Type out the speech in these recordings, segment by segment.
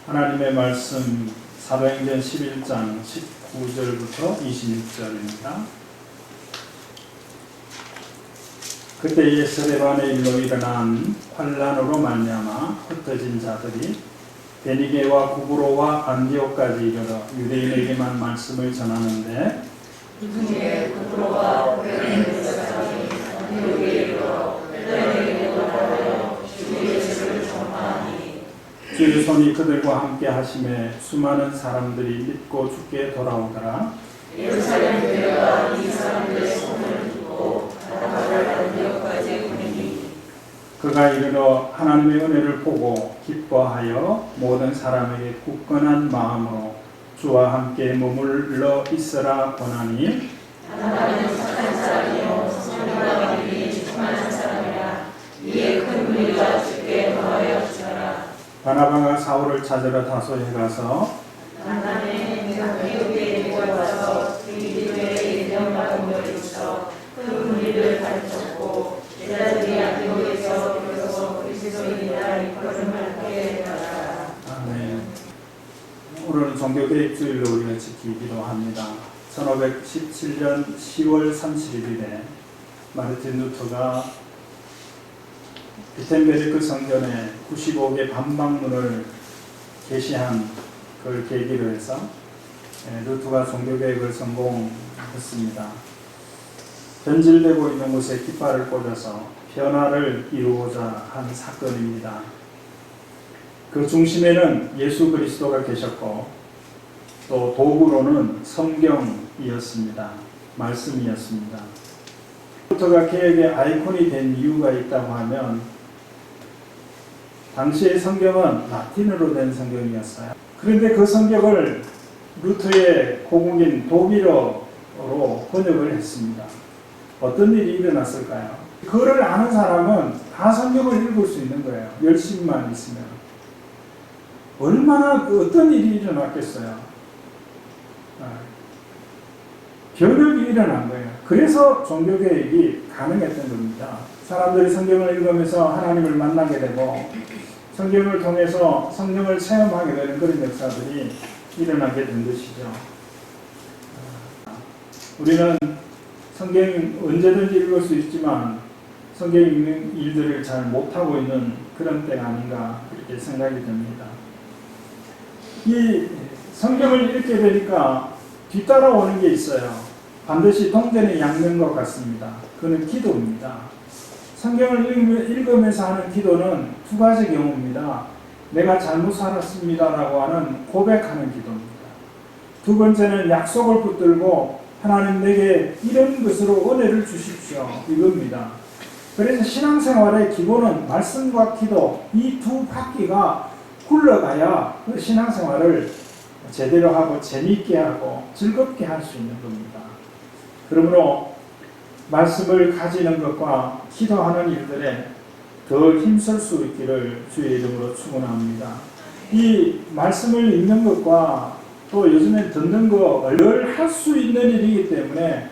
하나님의 말씀 사도행전 11장 19절부터 26절입니다. 그때 예스레반의 일로 일어난 환란으로 말미암아 흩어진 자들이 베니게와 구브로와 안디옥까지 이르러 유대인에게만 말씀을 전하는데 이후에 구브로와 베니게 사람이 안디옥에 이르러 유대인에게도 나가여 주 예수를 전파하니 주의 손이 그들과 함께 하심에 수많은 사람들이 믿고 주께 돌아오더라. 예루살렘 교회가 이 사람들의 소문을 듣고 나가를 안디옥까지 오니니 그가 이르러 하나님의 은혜를 보고 기뻐하여 모든 사람에게 굳건한 마음으로 주와 함께 머물러 있으라 권하니 나는 착한 사람이요 성령과 믿음이 충만한 사람이라 이에 큰 무리가 주께 더하여 주더라. 바나바가 사울을 찾으러 다소에 가서 나는 안디옥에 데려와서 그리스도의 예정과 공을 있어 큰 무리를 가르쳤고 제자들이 안디옥에서 비로소 그리스도인이라 일컬음을 하게 되었다. 아멘. 오늘은 종교개혁주일로 우리가 지키기도 합니다. 1517년 10월 31일에 마르틴 루터가 비텐베르크 성전에 95개 반박문을 게시한 그걸 계기로 해서 루터가 종교개혁을 성공했습니다. 변질되고 있는 곳에 깃발을 꽂아서 변화를 이루고자 한 사건입니다. 그 중심에는 예수 그리스도가 계셨고 또 도구로는 성경이었습니다. 말씀이었습니다. 루터가 개혁의 아이콘이 된 이유가 있다고 하면 당시의 성경은 라틴어로 된 성경이었어요. 그런데 그 성경을 루터의 고국인 독일어로 번역을 했습니다. 어떤 일이 일어났을까요? 그를 아는 사람은 다 성경을 읽을 수 있는 거예요. 열심만 있으면. 얼마나 어떤 일이 일어났겠어요. 변혁이 일어난 거예요. 그래서 종교개혁이 가능했던 겁니다. 사람들이 성경을 읽으면서 하나님을 만나게 되고 성경을 통해서 성령을 체험하게 되는 그런 역사들이 일어나게 된 것이죠. 우리는 성경 언제든지 읽을 수 있지만 성경 읽는 일들을 잘 못하고 있는 그런 때가 아닌가 그렇게 생각이 듭니다. 이 성경을 읽게 되니까 뒤따라오는 게 있어요. 반드시 동전에 양면 것 같습니다. 그는 기도입니다. 성경을 읽으면서 하는 기도는 두 가지 경우입니다. 내가 잘못 살았습니다라고 하는 고백하는 기도입니다. 두 번째는 약속을 붙들고 하나님 내게 이런 것으로 은혜를 주십시오. 이겁니다. 그래서 신앙생활의 기본은 말씀과 기도 이 두 바퀴가 굴러가야 그 신앙생활을 제대로 하고 재미있게 하고 즐겁게 할 수 있는 겁니다. 그러므로 말씀을 가지는 것과 기도하는 일들에 더 힘쓸 수 있기를 주의 이름으로 축원합니다. 이 말씀을 읽는 것과 또 요즘엔 듣는 걸 할 수 있는 일이기 때문에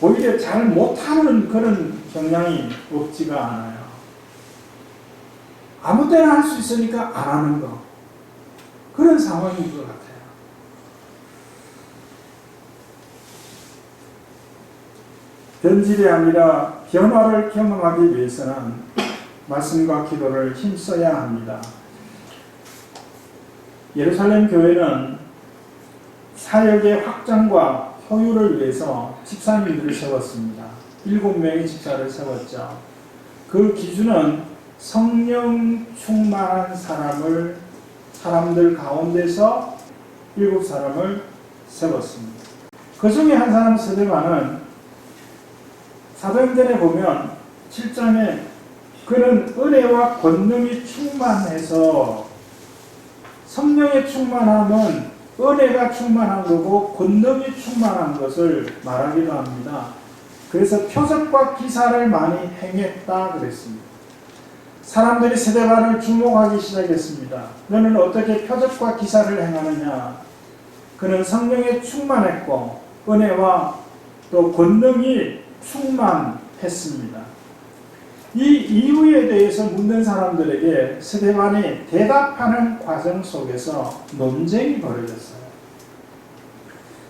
오히려 잘 못하는 그런 경향이 없지가 않아요. 아무 때나 할 수 있으니까 안 하는 거. 그런 상황인 것 같아요. 변질이 아니라 변화를 경험하기 위해서는 말씀과 기도를 힘써야 합니다. 예루살렘 교회는 사역의 확장과 효율을 위해서 집사님들을 세웠습니다. 7명의 집사를 세웠죠. 그 기준은 성령 충만한 사람들 가운데서 7사람을 세웠습니다. 그 중에 한 사람 스데반은 사도행전에 보면 7장에 그는 은혜와 권능이 충만해서 성령의 충만함은 은혜가 충만한 거고 권능이 충만한 것을 말하기도 합니다. 그래서 표적과 기사를 많이 행했다 그랬습니다. 사람들이 스데반을 주목하기 시작했습니다. 너는 어떻게 표적과 기사를 행하느냐? 그는 성령에 충만했고 은혜와 또 권능이 충만했습니다. 이 이유에 대해서 묻는 사람들에게 스데반이 대답하는 과정 속에서 논쟁이 벌어졌어요.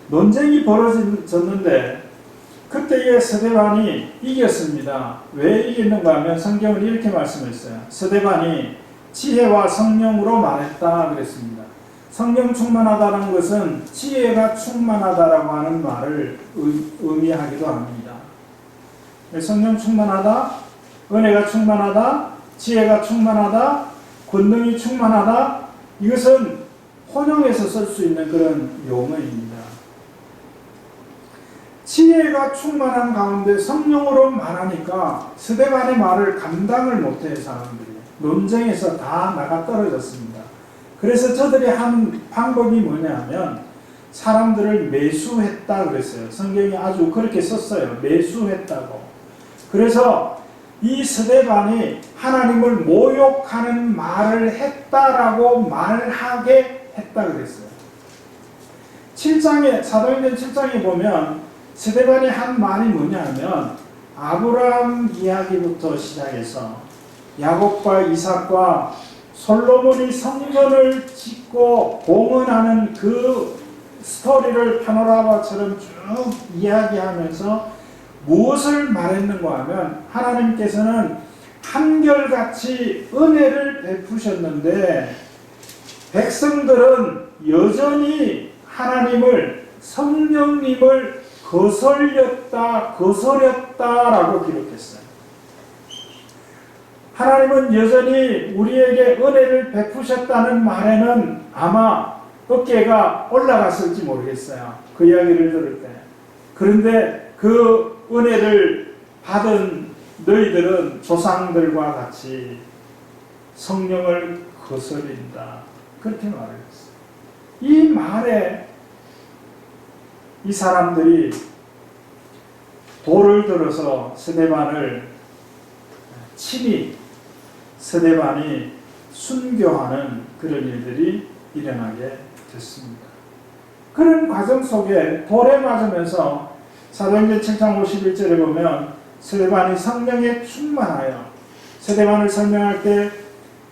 논쟁이 벌어졌는데 그때의 스데반이 이겼습니다. 왜 이겼는가 하면 성경은 이렇게 말씀했어요. 스데반이 지혜와 성령으로 말했다 그랬습니다. 성령 충만하다는 것은 지혜가 충만하다라고 하는 말을 의미하기도 합니다. 성령 충만하다, 은혜가 충만하다, 지혜가 충만하다, 권능이 충만하다, 이것은 혼용해서 쓸 수 있는 그런 용어입니다. 지혜가 충만한 가운데 성령으로 말하니까 스데반의 말을 감당을 못해 사람들이 논쟁에서 다 나가 떨어졌습니다. 그래서 저들이 한 방법이 뭐냐면 사람들을 매수했다 그랬어요. 성경이 아주 그렇게 썼어요. 매수했다고. 그래서 이 스데반이 하나님을 모욕하는 말을 했다라고 말하게 했다 그랬어요. 7장에 사도행전 7장에 보면 스데반이 한 말이 뭐냐면 아브라함 이야기부터 시작해서 야곱과 이삭과 솔로몬이 성전을 짓고 봉헌하는 그 스토리를 파노라마처럼 쭉 이야기하면서 무엇을 말했는가 하면 하나님께서는 한결같이 은혜를 베푸셨는데 백성들은 여전히 하나님을 성령님을 거스렸다라고 기록했어요. 하나님은 여전히 우리에게 은혜를 베푸셨다는 말에는 아마 어깨가 올라갔을지 모르겠어요. 그 이야기를 들을 때. 그런데 그 은혜를 받은 너희들은 조상들과 같이 성령을 거스린다. 그렇게 말했어요. 이 말에 이 사람들이 돌을 들어서 스데반을 친히 스데반이 순교하는 그런 일들이 일어나게 됐습니다. 그런 과정 속에 돌에 맞으면서 사도행전 7장 51절에 보면 스데반이 성령에 충만하여 스데반을 설명할 때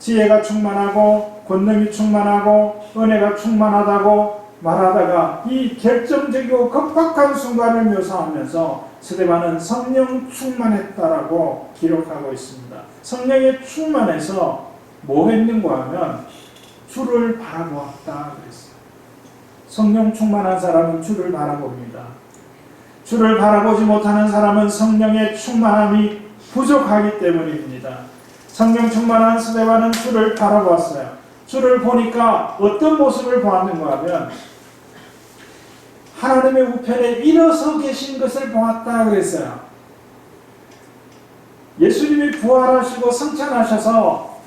지혜가 충만하고 권능이 충만하고 은혜가 충만하다고 말하다가 이 결정적이고 급박한 순간을 묘사하면서 스데반은 성령 충만했다라고 기록하고 있습니다. 성령에 충만해서 뭐 했는가 하면 주를 바라보았다 그랬어요. 성령 충만한 사람은 주를 바라봅니다. 주를 바라보지 못하는 사람은 성령의 충만함이 부족하기 때문입니다. 성령 충만한 스데반은 주를 바라보았어요. 주를 보니까 어떤 모습을 보았는가 하면 하나님의 우편에 일어서 계신 것을 보았다 그랬어요. 예수님이 부활하시고 승천하셔서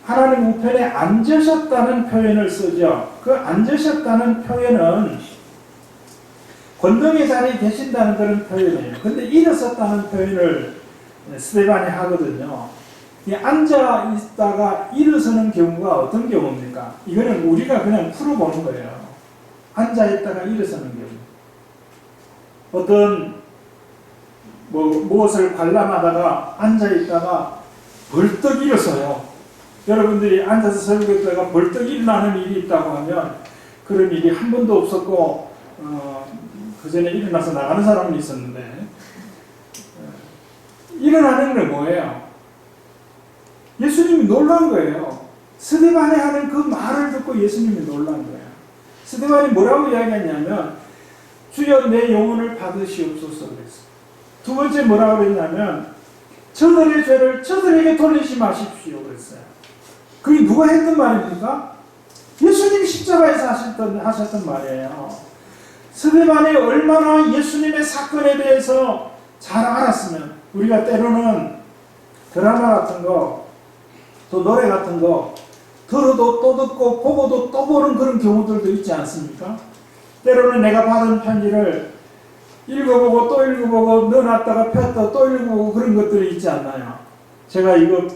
하나님 우편에 앉으셨다는 표현을 쓰죠. 그 앉으셨다는 표현은 권능의 자리에 계신다는 그런 표현이에요. 그런데 일어섰다는 표현을 스데반이 하거든요. 이 앉아 있다가 일어서는 경우가 어떤 경우입니까? 이거는 우리가 그냥 풀어보는 거예요. 앉아 있다가 일어서는 경우. 어떤 무엇을 관람하다가 앉아 있다가 벌떡 일어서요. 여러분들이 앉아서 설교했다가 벌떡 일어나는 일이 있다고 하면 그런 일이 한 번도 없었고 그 전에 일어나서 나가는 사람은 있었는데 일어나는 건 뭐예요? 예수님이 놀란 거예요. 스데반이 하는 그 말을 듣고 예수님이 놀란 거예요. 스데반이 뭐라고 이야기했냐면 주여 내 영혼을 받으시옵소서 그랬어요. 두 번째 뭐라고 그랬냐면 저들의 죄를 저들에게 돌리지 마십시오 그랬어요. 그게 누가 했던 말입니까? 예수님이 십자가에서 하셨던 말이에요. 스데반이 얼마나 예수님의 사건에 대해서 잘 알았으면 우리가 때로는 드라마 같은 거 또 노래 같은 거 들어도 또 듣고 보고도 또 보는 그런 경우들도 있지 않습니까? 때로는 내가 받은 편지를 읽어보고 또 읽어보고 넣어놨다가 폈다 또 읽어보고 그런 것들이 있지 않나요? 제가 이거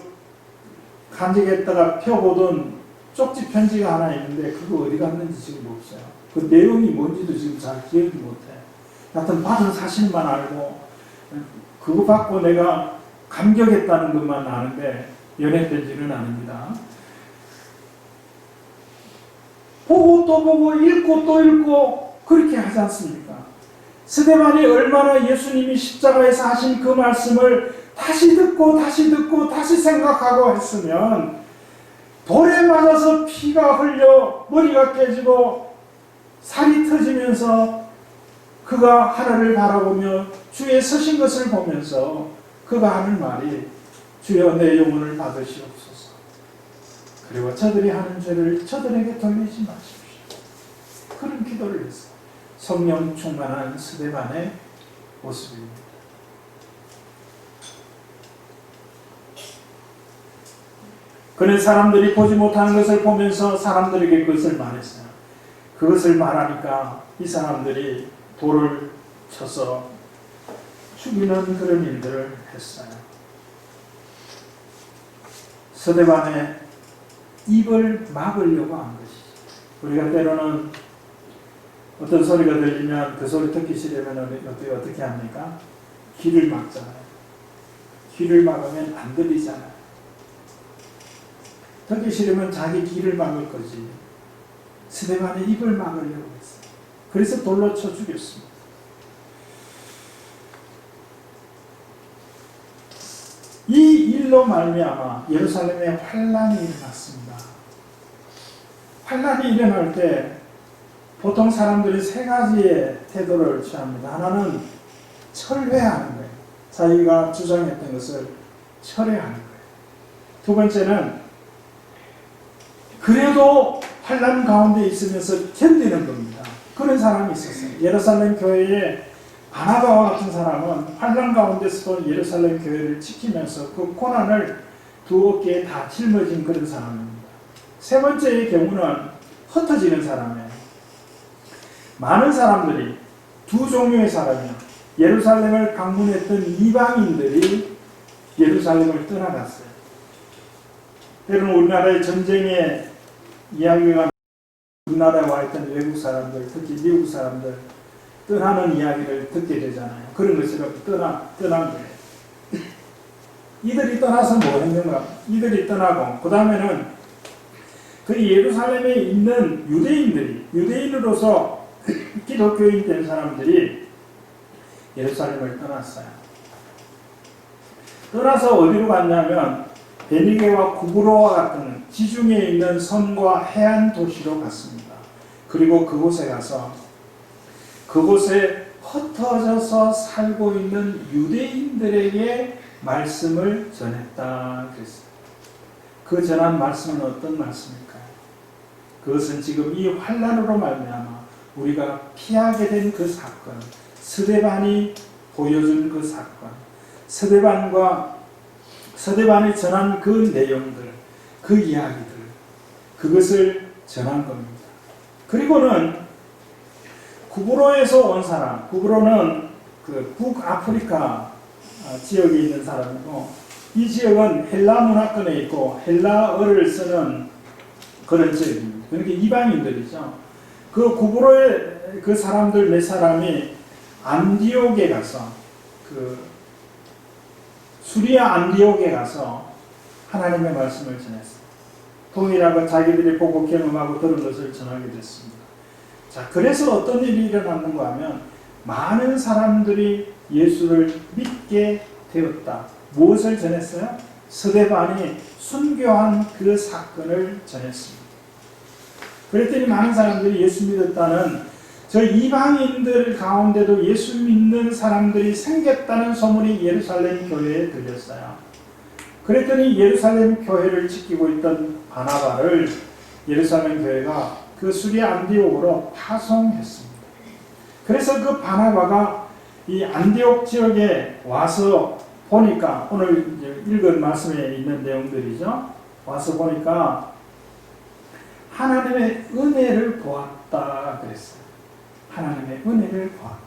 간직했다가 펴보던 쪽지 편지가 하나 있는데 그거 어디 갔는지 지금 없어요. 그 내용이 뭔지도 지금 잘 기억이 못해. 하여튼 받은 사실만 알고 그거 받고 내가 감격했다는 것만 아는데 연애편지는 아닙니다. 보고 또 보고 읽고 또 읽고 그렇게 하지 않습니까? 스데반이 얼마나 예수님이 십자가에서 하신 그 말씀을 다시 듣고 다시 듣고 다시 생각하고 했으면 돌에 맞아서 피가 흘려 머리가 깨지고 살이 터지면서 그가 하늘을 바라보며 주의 서신 것을 보면서 그가 하는 말이 주여 내 영혼을 받으시옵소서. 그리고 저들이 하는 죄를 저들에게 돌리지 마십시오. 그런 기도를 했어요. 성령 충만한 스데반의 모습입니다. 그는 사람들이 보지 못하는 것을 보면서 사람들에게 그것을 말했어요. 그것을 말하니까 이 사람들이 돌을 쳐서 죽이는 그런 일들을 했어요. 스데반의 입을 막으려고 한 것이죠. 우리가 때로는 어떤 소리가 들리면 그 소리 듣기 싫으면 어떻게 합니까? 귀를 막잖아요. 귀를 막으면 안 들리잖아요. 듣기 싫으면 자기 귀를 막을 거지. 스데반의 입을 막으려고 했어요. 그래서 돌로 쳐 죽였습니다. 이 일로 말미암아 예루살렘에 환란이 일어났습니다. 환란이 일어날 때 보통 사람들이 세 가지의 태도를 취합니다. 하나는 철회하는 거예요. 자기가 주장했던 것을 철회하는 거예요. 두 번째는 그래도 환란 가운데 있으면서 견디는 겁니다. 그런 사람이 있었어요. 예루살렘 교회에 바나바와 같은 사람은 환란 가운데서도 예루살렘 교회를 지키면서 그 고난을 두 어깨에 다 짊어진 그런 사람입니다. 세 번째의 경우는 흩어지는 사람이에요. 많은 사람들이 두 종류의 사람이요. 예루살렘을 방문했던 이방인들이 예루살렘을 떠나갔어요. 때로는 우리나라의 전쟁의 이야기가 우리나라에 와 있던 외국 사람들, 특히 미국 사람들 떠나는 이야기를 듣게 되잖아요. 그런 것처럼 떠난 거예요. 이들이 떠나서 뭐 했는가? 이들이 떠나고 그 다음에는 그 예루살렘에 있는 유대인으로서 기독교인 된 사람들이 예루살렘을 떠났어요. 떠나서 어디로 갔냐면 베니게와 구브로와 같은 지중해에 있는 섬과 해안 도시로 갔습니다. 그리고 그곳에 가서 그곳에 흩어져서 살고 있는 유대인들에게 말씀을 전했다 그랬어요. 그 전한 말씀은 어떤 말씀일까요? 그것은 지금 이 환란으로 말미암아 우리가 피하게 된 그 사건, 스데반이 보여준 그 사건, 스데반이 전한 그 내용들, 그 이야기들, 그것을 전한 겁니다. 그리고는 구브로에서 온 사람, 구브로는 그 북아프리카 지역에 있는 사람이고, 이 지역은 헬라 문화권에 있고 헬라어를 쓰는 그런 지역입니다. 그러니까 이방인들이죠. 그 구브로의 그 사람들 몇 사람이 안디옥에 가서 수리아 안디옥에 가서 하나님의 말씀을 전했어요. 동일하고 자기들이 보고 경험하고 들은 것을 전하게 됐습니다. 자, 그래서 어떤 일이 일어났는가 하면 많은 사람들이 예수를 믿게 되었다. 무엇을 전했어요? 스데반이 순교한 그 사건을 전했습니다. 그랬더니 많은 사람들이 예수 믿었다는 저 이방인들 가운데도 예수 믿는 사람들이 생겼다는 소문이 예루살렘 교회에 들렸어요. 그랬더니 예루살렘 교회를 지키고 있던 바나바를 예루살렘 교회가 그 수리아 안디옥으로 파송했습니다. 그래서 그 바나바가 이 안디옥 지역에 와서 보니까 오늘 읽은 말씀에 있는 내용들이죠. 와서 보니까 하나님의 은혜를 보았다 그랬어요. 하나님의 은혜를 보았다.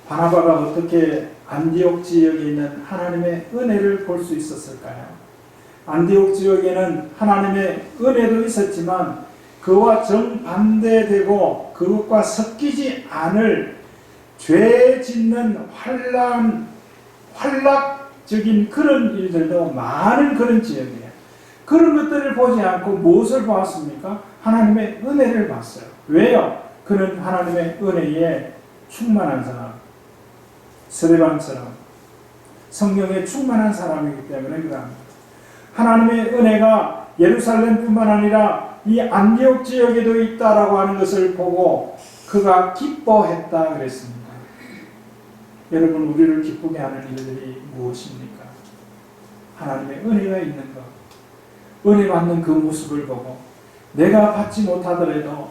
바나바가 어떻게 안디옥 지역에 있는 하나님의 은혜를 볼 수 있었을까요? 안디옥 지역에는 하나님의 은혜도 있었지만 그와 정반대되고 그것과 섞이지 않을 죄 짓는 환락 적인 그런 일들도 많은 그런 지역이에요. 그런 것들을 보지 않고 무엇을 보았습니까? 하나님의 은혜를 봤어요. 왜요? 그는 하나님의 은혜에 충만한 사람, 스데반처럼 성령에 충만한 사람이기 때문에 그럽니다. 하나님의 은혜가 예루살렘뿐만 아니라 이 안디옥 지역에도 있다라고 하는 것을 보고 그가 기뻐했다 그랬습니다. 여러분, 우리를 기쁘게 하는 일들이 무엇입니까? 하나님의 은혜가 있는 것, 은혜 받는 그 모습을 보고 내가 받지 못하더라도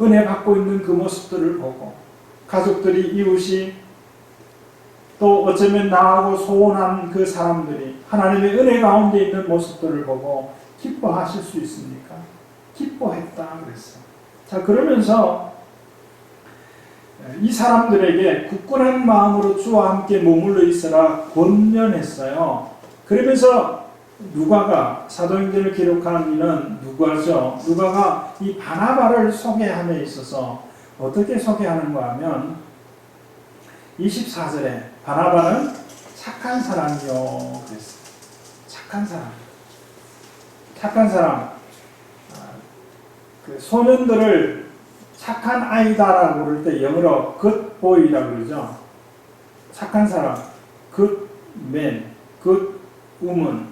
은혜 받고 있는 그 모습들을 보고 가족들이, 이웃이, 또 어쩌면 나하고 소원한 그 사람들이 하나님의 은혜 가운데 있는 모습들을 보고 기뻐하실 수 있습니까? 기뻐했다 그랬어요. 자, 그러면서 이 사람들에게 굳건한 마음으로 주와 함께 머물러 있으라 권면했어요. 그러면서 누가가, 사도행전을 기록한 이는 누가죠. 누가가 이 바나바를 소개함에 있어서 어떻게 소개하는가 하면 24절에 바나바는 착한 사람이요 그랬어요. 착한 사람. 착한 사람. 그 소년들을 착한 아이다라고 그럴 때 영어로 good boy라고 그러죠. 착한 사람, good man, good woman.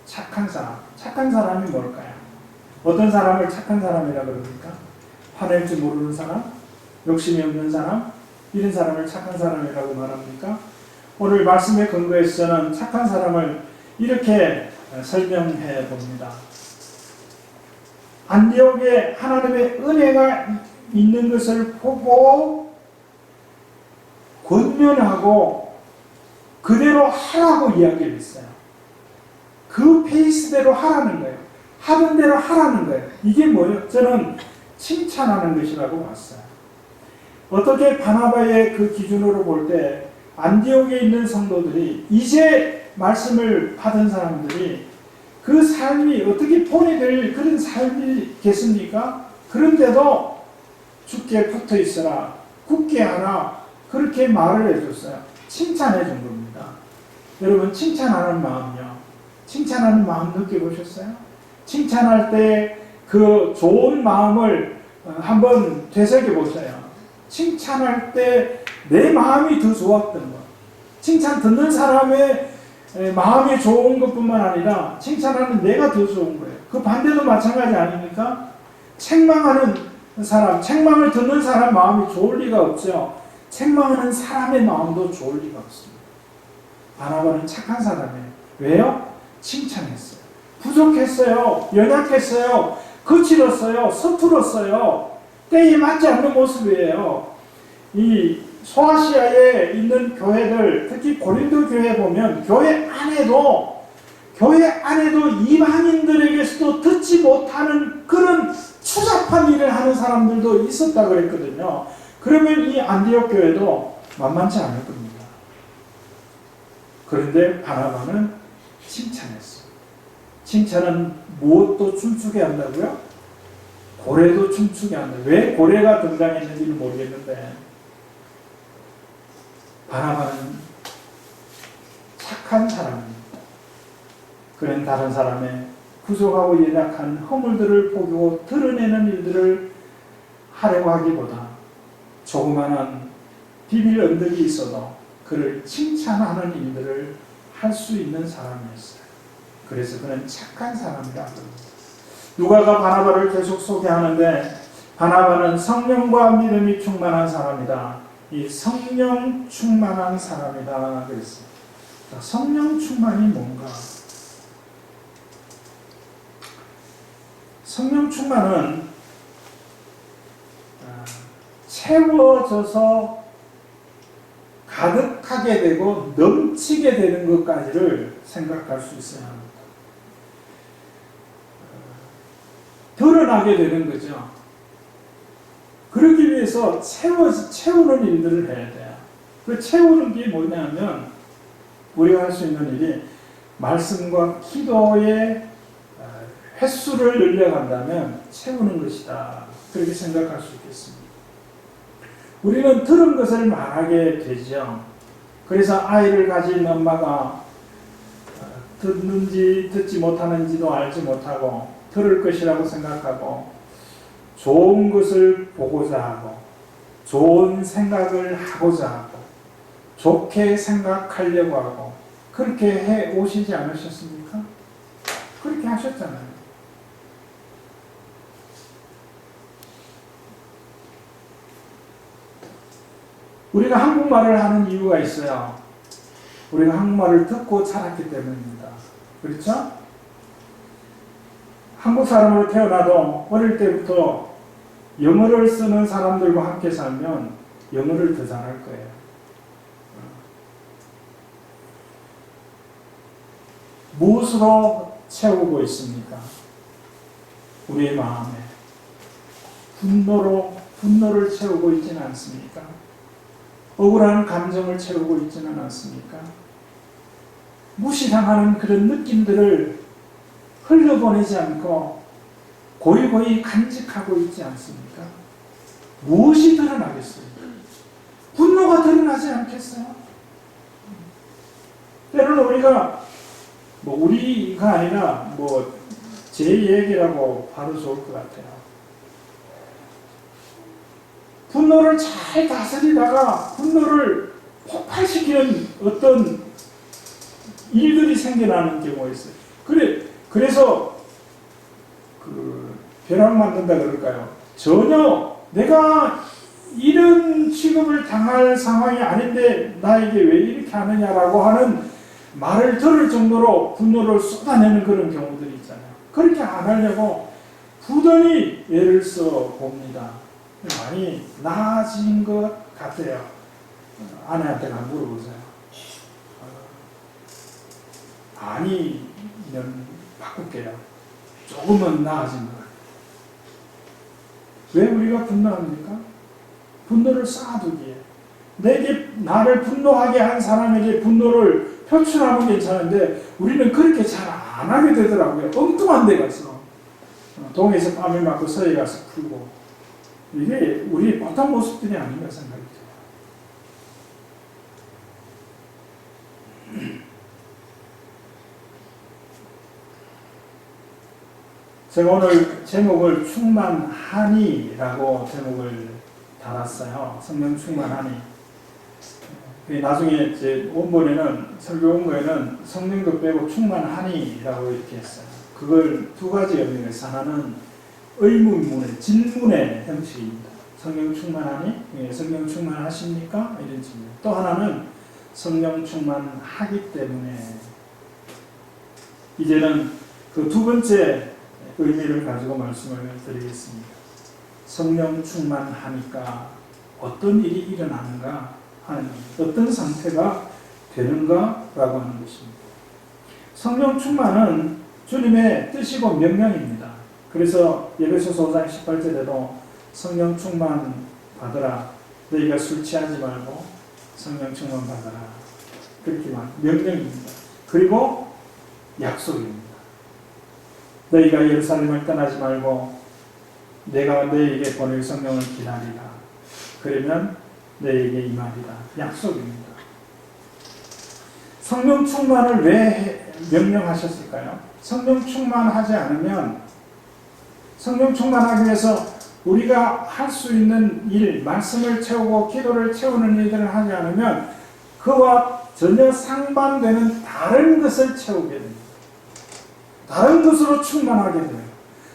착한 사람. 착한 사람이 뭘까요? 어떤 사람을 착한 사람이라고 그럽니까? 화낼 줄 모르는 사람? 욕심이 없는 사람? 이런 사람을 착한 사람이라고 말합니까? 오늘 말씀에 근거해서 저는 착한 사람을 이렇게 설명해 봅니다. 안디옥에 하나님의 은혜가 있는 것을 보고 권면하고 그대로 하라고 이야기를 했어요. 그 페이스대로 하라는 거예요. 하던 대로 하라는 거예요. 이게 뭐예요? 저는 칭찬하는 것이라고 봤어요. 어떻게 바나바의 그 기준으로 볼 때 안디옥에 있는 성도들이 이제 말씀을 받은 사람들이 그 삶이 어떻게 본이 그런 삶이겠습니까? 그런데도 주께 붙어 있어라, 굳게 하라, 그렇게 말을 해줬어요. 칭찬해 준 겁니다. 여러분, 칭찬하는 마음요. 칭찬하는 마음 느껴보셨어요? 칭찬할 때 그 좋은 마음을 한번 되새겨 보세요. 칭찬할 때 내 마음이 더 좋았던 것. 칭찬 듣는 사람의 마음이 좋은 것뿐만 아니라 칭찬하는 내가 더 좋은 거예요. 그 반대도 마찬가지 아닙니까? 책망하는 사람, 책망을 듣는 사람 마음이 좋을 리가 없죠. 책망하는 사람의 마음도 좋을 리가 없습니다. 바나바는 착한 사람이에요. 왜요? 칭찬했어요. 부족했어요. 연약했어요. 거칠었어요. 서툴었어요. 때에 맞지 않는 모습이에요. 이 소아시아에 있는 교회들, 특히 고린도 교회 보면 교회 안에도 이방인들에게서도 듣지 못하는 그런 추잡한 일을 하는 사람들도 있었다고 그랬거든요. 그러면 이 안디옥 교회도 만만치 않을 겁니다. 그런데 바나바는 칭찬했어요. 칭찬은 무엇도 춤추게 한다고요? 고래도 춤추게 한다. 왜 고래가 등장했는지는 모르겠는데 바나바는 착한 사람입니다. 그는 다른 사람의 부족하고 연약한 허물들을 보고 드러내는 일들을 하려고 하기보다 조그마한 비밀 언덕이 있어도 그를 칭찬하는 일들을 할 수 있는 사람이었어요. 그래서 그는 착한 사람이라고 합니다. 누가가 바나바를 계속 소개하는데 바나바는 성령과 믿음이 충만한 사람이다. 이 성령 충만한 사람이다 그랬어요. 성령 충만이 뭔가? 성령 충만은 채워져서 가득하게 되고 넘치게 되는 것까지를 생각할 수 있어야 합니다. 드러나게 되는 거죠. 그러기 위해서 채우는 일들을 해야 돼요. 그 채우는 게 뭐냐면 우리가 할 수 있는 일이 말씀과 기도의 횟수를 늘려간다면 채우는 것이다. 그렇게 생각할 수 있겠습니다. 우리는 들은 것을 말하게 되죠. 그래서 아이를 가진 엄마가 듣는지 듣지 못하는지도 알지 못하고 들을 것이라고 생각하고 좋은 것을 보고자 하고 좋은 생각을 하고자 하고 좋게 생각하려고 하고 그렇게 해 오시지 않으셨습니까? 그렇게 하셨잖아요. 우리가 한국말을 하는 이유가 있어요. 우리가 한국말을 듣고 자랐기 때문입니다. 그렇죠? 한국 사람으로 태어나도 어릴 때부터 영어를 쓰는 사람들과 함께 살면 영어를 더 잘할 거예요. 무엇으로 채우고 있습니까? 우리의 마음에 분노를 채우고 있지는 않습니까? 억울한 감정을 채우고 있지는 않습니까? 무시당하는 그런 느낌들을 흘려보내지 않고 고이고이 간직하고 있지 않습니까? 무엇이 드러나겠어요? 분노가 드러나지 않겠어요? 때로는 우리가 아니라 제 얘기라고 봐도 좋을 것 같아요. 분노를 잘 다스리다가 분노를 폭발시키는 어떤 일들이 생겨나는 경우가 있어요. 그래서 벼락 맞는다 그럴까요? 전혀 내가 이런 취급을 당할 상황이 아닌데 나에게 왜 이렇게 하느냐라고 하는 말을 들을 정도로 분노를 쏟아내는 그런 경우들이 있잖아요. 그렇게 안 하려고 부단히 애를 써 봅니다. 많이 나아진 것 같아요. 아내한테 물어보세요. 아니면 바꿀게요. 조금은 나아진 것 같아요. 왜 우리가 분노합니까? 분노를 쌓아두기에. 나를 분노하게 한 사람에게 분노를 표출하면 괜찮은데 우리는 그렇게 잘 안 하게 되더라고요. 엉뚱한 데 가서 동에서 뺨을 맞고 서에 가서 풀고 이게 우리 보통 모습들이 아닌가 생각이 돼요. 제가 오늘 제목을 충만하니라고 제목을 달았어요. 성령 충만하니. 나중에 제 원본에는 설교 원고에는 성령도 빼고 충만하니라고 이렇게 했어요. 그걸 두 가지 의미에서 하나는 의문문의 질문의 형식입니다. 성령 충만하니? 예, 성령 충만하십니까? 이런 질문. 또 하나는 성령 충만하기 때문에. 이제는 그 두 번째 의미를 가지고 말씀을 드리겠습니다. 성령 충만하니까 어떤 일이 일어나는가 하는, 어떤 상태가 되는가라고 하는 것입니다. 성령 충만은 주님의 뜻이고 명령입니다. 그래서 에베소서 5장 18절에도 성령 충만 받으라. 너희가 술 취하지 말고 성령 충만 받으라. 그렇게만 명령입니다. 그리고 약속입니다. 너희가 예루살렘을 떠나지 말고 내가 너희에게 보낼 성령을 기다리라. 그러면 너희에게 임하리라. 약속입니다. 성령 충만을 왜 명령하셨을까요? 성령 충만하지 않으면, 성령 충만하기 위해서 우리가 할 수 있는 일, 말씀을 채우고 기도를 채우는 일들을 하지 않으면 그와 전혀 상반되는 다른 것을 채우게 됩니다. 다른 것으로 충만하게 돼요.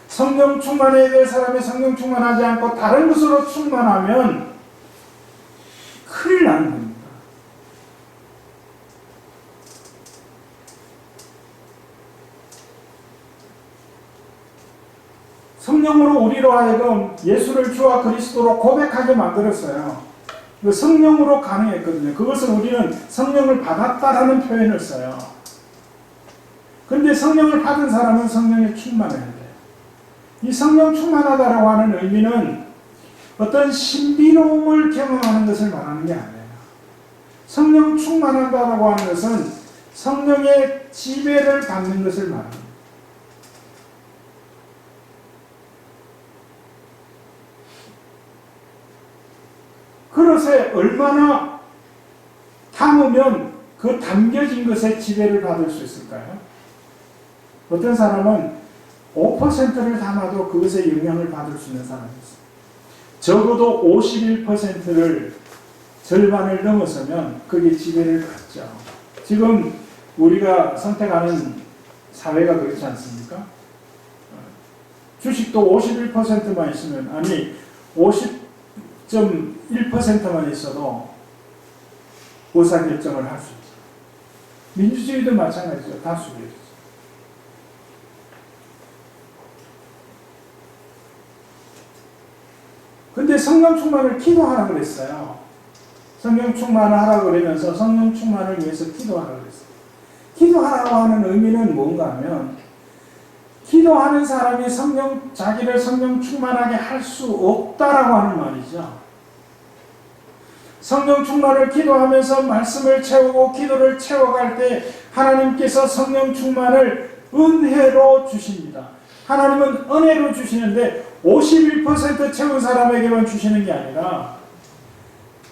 성령 충만해야 될 사람이 성령 충만하지 않고 다른 것으로 충만하면 큰일 나는 겁니다. 성령으로 우리로 하여금 예수를 주와 그리스도로 고백하게 만들었어요. 성령으로 가능했거든요. 그것을 우리는 성령을 받았다라는 표현을 써요. 그런데 성령을 받은 사람은 성령에 충만해야 돼요. 이 성령 충만하다라고 하는 의미는 어떤 신비로움을 경험하는 것을 말하는 게 아니에요. 성령 충만하다라고 하는 것은 성령의 지배를 받는 것을 말합니다. 그릇에 얼마나 담으면 그 담겨진 것에 지배를 받을 수 있을까요? 어떤 사람은 5%를 담아도 그것에 영향을 받을 수 있는 사람이 있어요. 적어도 51%를 절반을 넘어서면 그게 지배를 받죠. 지금 우리가 선택하는 사회가 그렇지 않습니까? 주식도 51%만 있으면, 아니 50.1%만 있어도 의사결정을 할 수 있죠. 민주주의도 마찬가지죠. 다수결이죠. 근데 성령 충만을 기도하라고 그랬어요. 성령 충만을 하라고 그러면서 성령 충만을 위해서 기도하라고 그랬어요. 기도하라고 하는 의미는 뭔가 하면, 기도하는 사람이 자기를 성령 충만하게 할 수 없다라고 하는 말이죠. 성령 충만을 기도하면서 말씀을 채우고 기도를 채워갈 때 하나님께서 성령 충만을 은혜로 주십니다. 하나님은 은혜로 주시는데 51% 채운 사람에게만 주시는 게 아니라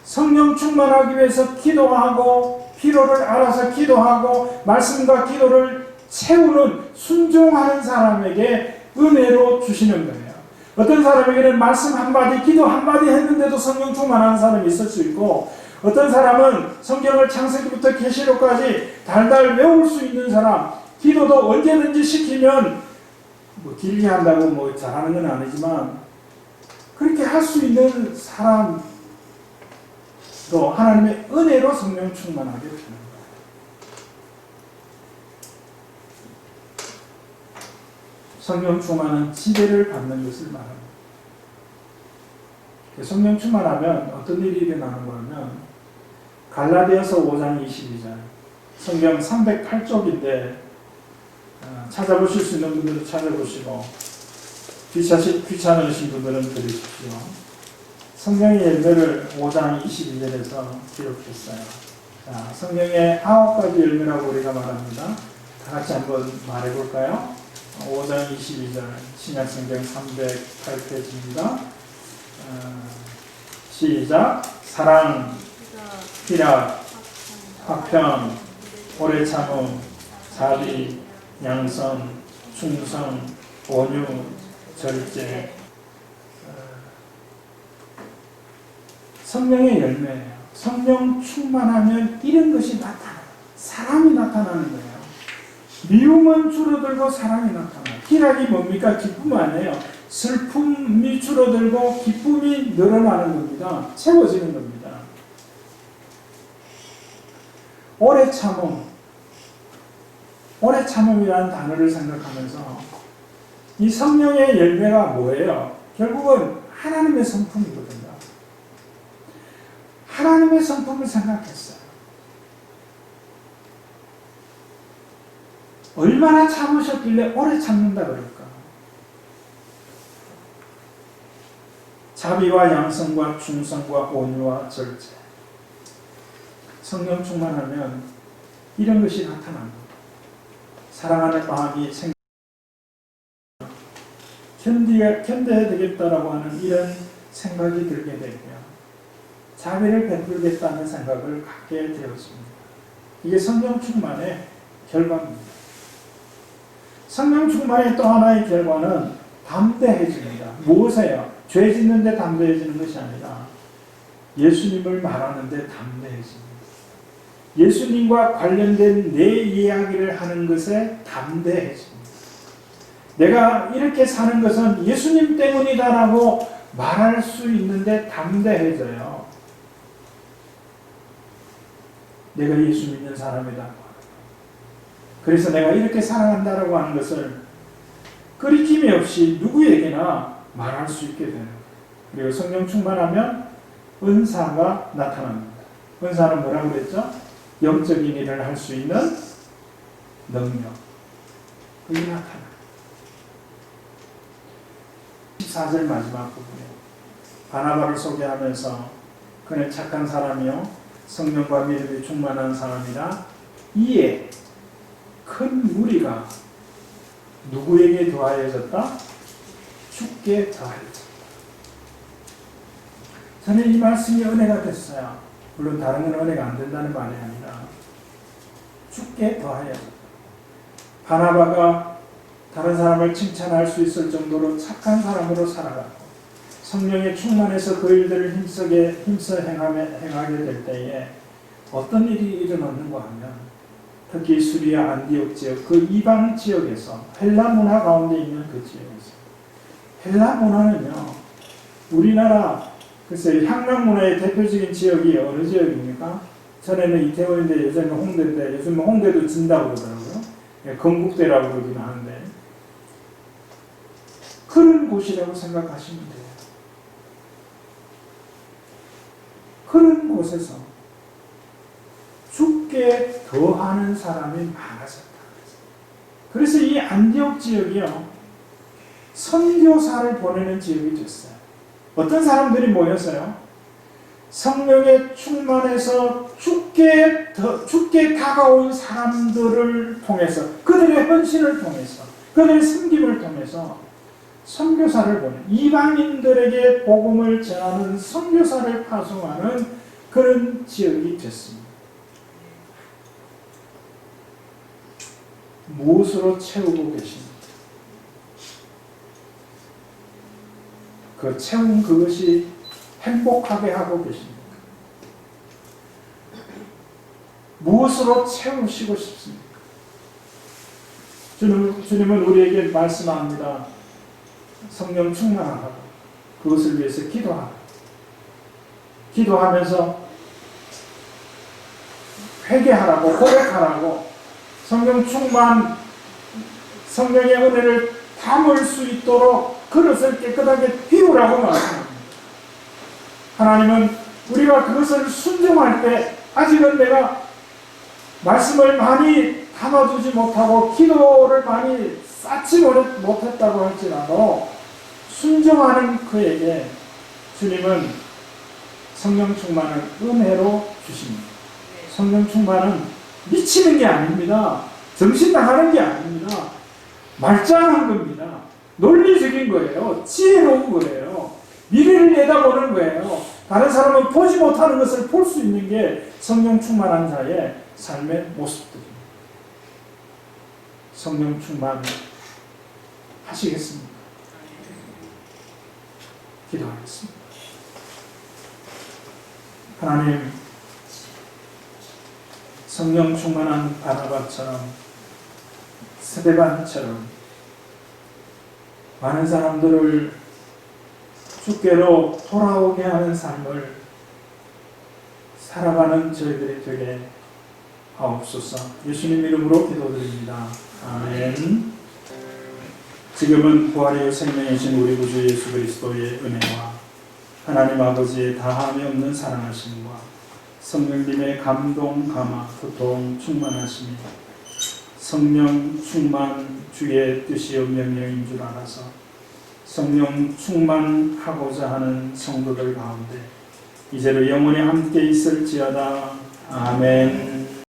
성령 충만하기 위해서 기도하고 필요를 알아서 기도하고 말씀과 기도를 채우는 순종하는 사람에게 은혜로 주시는 거예요. 어떤 사람에게는 말씀 한마디, 기도 한마디 했는데도 성령 충만한 사람이 있을 수 있고, 어떤 사람은 성경을 창세기부터 계시록까지 달달 외울 수 있는 사람, 기도도 언제든지 시키면 길게 한다고 잘하는 건 아니지만 그렇게 할 수 있는 사람도 하나님의 은혜로 성령 충만하게 되는 거예요. 성령 충만은 지배를 받는 것을 말합니다. 성령 충만하면 어떤 일이 일어나는 거냐면, 갈라디아서 5장 22절, 성경 308쪽인데 찾아보실 수 있는 분들은 찾아보시고 귀찮으신 분들은 들으십시오. 성경의 열매를 5장 22절에서 기록했어요. 자, 성경의 9가지 열매라고 우리가 말합니다. 다 같이 한번 말해볼까요? 5장 22절 신약성경 308페이지입니다. 시작. 사랑, 희락, 화평, 오래 참음, 자비, 양선, 충성, 온유, 절제. 성령의 열매예요. 성령 충만하면 이런 것이 나타나요. 사랑이 나타나는 거예요. 미움은 줄어들고 사랑이 나타나요. 희락이 뭡니까? 기쁨 아니에요. 슬픔이 줄어들고 기쁨이 늘어나는 겁니다. 채워지는 겁니다. 오래 참음. 오래 참음이라는 단어를 생각하면서 이 성령의 열매가 뭐예요? 결국은 하나님의 성품이거든요. 하나님의 성품을 생각했어요. 얼마나 참으셨길래 오래 참는다 그럴까? 자비와 양성과 충성과 온유와 절제. 성령 충만하면 이런 것이 나타납니다. 사랑하는 마음이 견뎌야 되겠다라고 하는 이런 생각이 들게 되고요. 자비를 베풀겠다는 생각을 갖게 되었습니다. 이게 성령 충만의 결과입니다. 성령 충만의 또 하나의 결과는 담대해집니다. 무엇이에요? 죄 짓는데 담대해지는 것이 아니라 예수님을 말하는데 담대해집니다. 예수님과 관련된 내 이야기를 하는 것에 담대해집니다. 내가 이렇게 사는 것은 예수님 때문이다라고 말할 수 있는데 담대해져요. 내가 예수 믿는 사람이다. 그래서 내가 이렇게 살아간다라고 하는 것을 거리낌이 없이 누구에게나 말할 수 있게 되는 거예요. 그리고 성령 충만하면 은사가 나타납니다. 은사는 뭐라고 그랬죠? 영적인 일을 할 수 있는 능력. 그게 나타나요. 14절 마지막 부분에 바나바를 소개하면서 그는 착한 사람이요 성령과 믿음이 충만한 사람이라 이에 큰 무리가 누구에게 더하여졌다? 주께 더하여졌다. 저는 이 말씀이 은혜가 됐어요. 물론 다른 건 은혜가 안 된다는 말이 아니라 죽게 더하여 바나바가 다른 사람을 칭찬할 수 있을 정도로 착한 사람으로 살아갔고 성령의 충만해서 그 일들을 힘써 행하게 될 때에 어떤 일이 일어났는가 하면 특히 수리아 안디옥 지역 그 이방 지역에서 헬라 문화 가운데 있는 그 지역에서 헬라 문화는요 우리나라 글쎄 향락 문화의 대표적인 지역이 어느 지역입니까? 전에는 이태원인데 요즘은 홍대인데 요즘은 홍대도 진다고 그러더라고요. 건국대라고 그러기는 하는데 그런 곳이라고 생각하시면 돼요. 그런 곳에서 죽게 더하는 사람이 많아졌다. 그래서 이 안디옥 지역이요 선교사를 보내는 지역이 됐어요. 어떤 사람들이 모였어요? 성령에 충만해서 죽게 다가온 사람들을 통해서 그들의 헌신을 통해서 그들의 섬김을 통해서 선교사를 보내 이방인들에게 복음을 전하는 선교사를 파송하는 그런 지역이 됐습니다. 무엇으로 채우고 계십니까? 그 채운 그것이 행복하게 하고 계십니까? 무엇으로 채우시고 싶습니까? 주님은 우리에게 말씀합니다. 성령 충만하라고 그것을 위해서 기도하라. 기도하면서 회개하라고 고백하라고 성령 충만 성령의 은혜를 담을 수 있도록 그릇을 깨끗하게 비우라고 말씀합니다. 하나님은 우리가 그것을 순종할 때 아직은 내가 말씀을 많이 담아두지 못하고 기도를 많이 쌓지 못했다고 할지라도 순종하는 그에게 주님은 성령 충만을 은혜로 주십니다. 성령 충만은 미치는 게 아닙니다. 정신 나가는 게 아닙니다. 말짱한 겁니다. 논리적인 거예요. 지혜로운 거예요. 미래를 내다보는 거예요. 다른 사람은 보지 못하는 것을 볼 수 있는 게 성령 충만한 자의 삶의 모습들입니다. 성령 충만 하시겠습니까? 기도하겠습니다. 하나님, 성령 충만한 바나바처럼 스데반처럼 많은 사람들을 주께로 돌아오게 하는 삶을 살아가는 저희들이 되게 하옵소서. 예수님 이름으로 기도드립니다. 아멘. 지금은 부활의 생명이신 우리 구주 예수 그리스도의 은혜와 하나님 아버지의 다함이 없는 사랑하심과 성령님의 감동, 감화, 교통, 충만하심이 성령 충만 주의 뜻이요 명령인 줄 알아서 성령 충만하고자 하는 성도들 가운데 이제로 영원히 함께 있을지어다. 아멘.